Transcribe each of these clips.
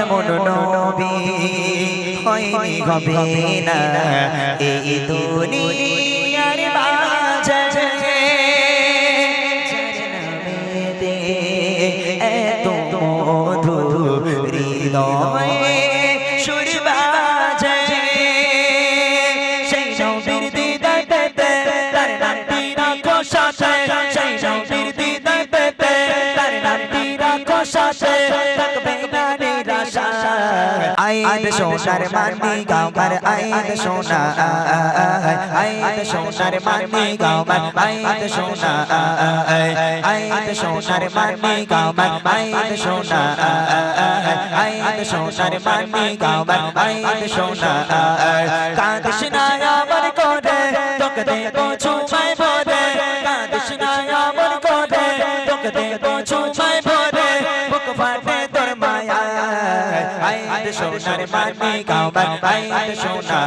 এমন নবী হয়নি হবে না এই দুনিয়ার মাঝে যার নামেতে এত মধু হৃদয়ে সুর বাজে সেই নবীর দিদার পেতে তার নামটি রাখো সাথে সেই নবীর দিদার পেতে তার নামটি রাখো সাথে থাকবে না নিরাশা আইদ সোনার মানি গাওয়ার আইদ সোনা আইদ সোনার মানি গাওয়ার আইদ সোনা আইদ সোনার মানি গাওয়ার আইদ সোনা আইদ সোনার মানি গাওয়ার আইদ সোনা কাঁদিস না আমার করে তোকে দেবো ছুঁয়ায় ভরে কাঁদিস না আমার করে তোকে দেবো ছুঁয়ায় ভরে বুক ফাটে তোর মায়া আইদ সোনার মানি গাওয়ার আইদ সোনা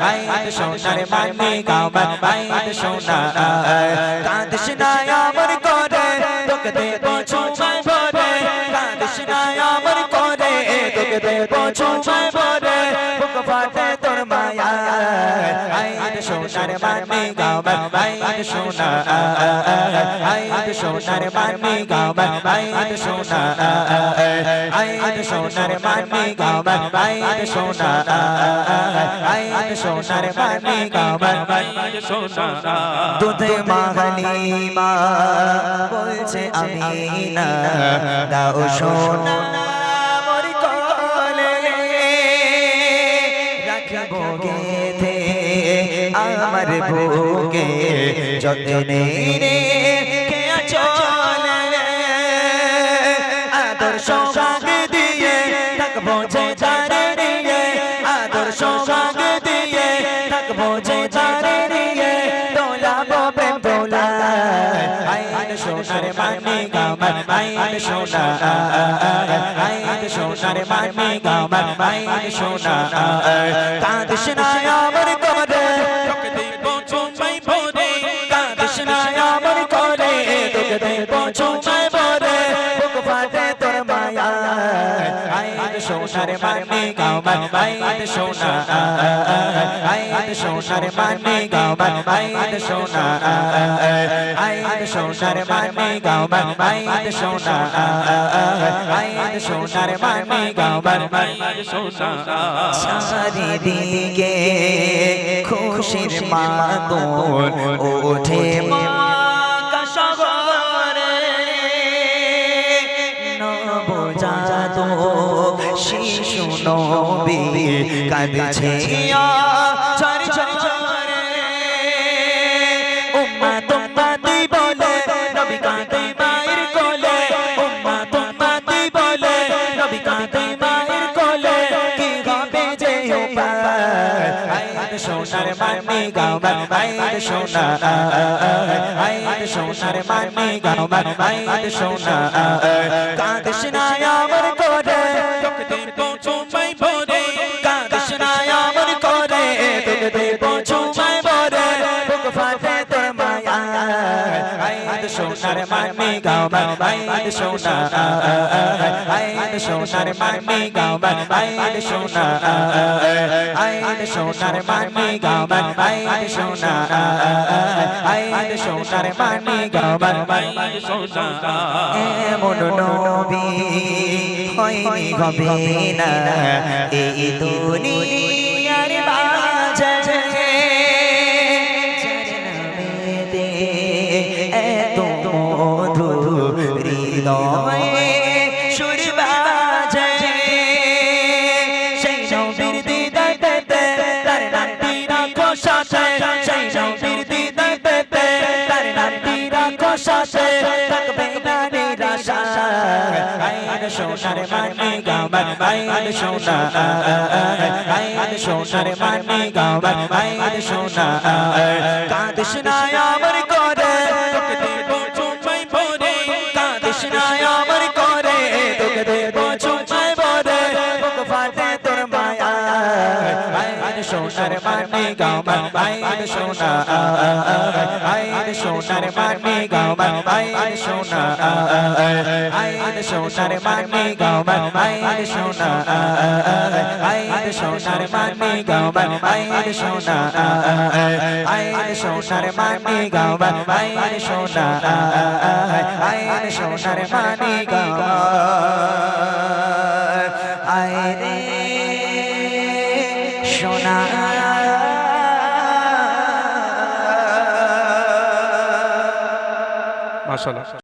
আইদ সোনার মানি গাওয়ার আইদ সোনা কাঁদিস না আমার করে তোকে দেবো ছুঁয়ায় ভরে কাঁদিস না আমার করে তোকে দেবো ছুঁয়ায় ভরে বুক ফাটে তোর মায়া আইদ সোনার মানি গাওয়ার আইদ সোনা আইদ সোনার মানি গাওয়ার আইদ সোনা আইদ সোনার মানি গাওয়ার আইদ সোনা আইদ সোনার মানি গাওয়ার আইদ সোনা দুধে মাহালিমা বলছে আমিনা দাও সোনা মোর কোলে রাখবো গেথে আমার বুকে যতনে রেখে চলে আদর্শ ভাগ দিয়ে থাকবো যে যারে নিয়ে আদর্শ ভাগ দিয়ে থাকবো যে যারে নিয়ে দোলাবো প্রেম দোলা আইদ সোনার মানি গাওয়ার আইদ সোনা আইদ সোনার মানি গাওয়ার আইদ সোনা কাঁদিস না আমার করে তোকে দেবো ছুঁয়ায় ভরে কাঁদিস না আমার করে তোকে দেবো ছুঁয়ায় ভরে বুক ফাটে তোর মায়া আইদ সোনার মানি গাওয়ার আইদ সোনা আইদ সোনার মানি গাওয়ার আইদ সোনা আইদ সোনার মানি গাওয়ার আইদ সোনা আইদ সোনার মানি গাওয়ার আইদ সোনা চারিদিকে খুশির মাতন ওঠে মহাকাশগরে নবজাত শিশু নবী কাঁদছে ঝর ঝরে উম্মত উম্মতি বলে নবী কাঁদে মায়ের কোলে উম্মত উম্মতি বলে নবী কাঁদে মায়ের কোলে কি হবে যে উপায় আইদ সোনার মানি গাওয়ার আইদ সোনা আইদ সোনার মানি গাওয়ার আইদ সোনা কাঁদিস না আমার করে তোকে দেবো ছুঁয়ায় ভরে কাঁদিস না আমার করে তোকে দেবো ছুঁয়ায় ভরে বুক ফাটে তোর মায়া আইদ সোনার মানি গাওয়ার আইদ সোনা আইদ সোনার মানি গাওয়ার আইদ সোনা আইদ সোনার মানি গাওয়ার আইদ সোনা আইদ সোনার মানি গাওয়ার আইদ সোনা এমন নবী হয়নি হবে না এই দুনিয়ার মাঝে যার নামেতে এত মধু হৃদয়ে সুর বাজে সেই নবীর দিদার পেতে তার নামটি রাখো সাথে সেই নবীর দিদার পেতে তার নামটি রাখো সাথে থাকবে না নিরাশা আইদ সোনার মানি গাওয়ার আইদ সোনা আইদ সোনার মানি গাওয়ার আইদ সোনা কাঁদিস না আমার করে তোকে দেবো ছুঁয়ায় ভরে কাঁদিস না আমার করে তোকে দেবো ছুঁয়ায় ভরে বুক ফাটে তোর মায়া আইদ সোনার সোনার মানি গাও আইন সোনা আইন সোনার মানি গাও আইন সোনা আইন সোনার মানি গাও আইন সোনা আইন সোনার মানি গাও আইন সোনা আইন সোনার মানি গাও আইন সোনা আইন সোনার মানি গাও আইন সোনা মাশাআল্লাহ।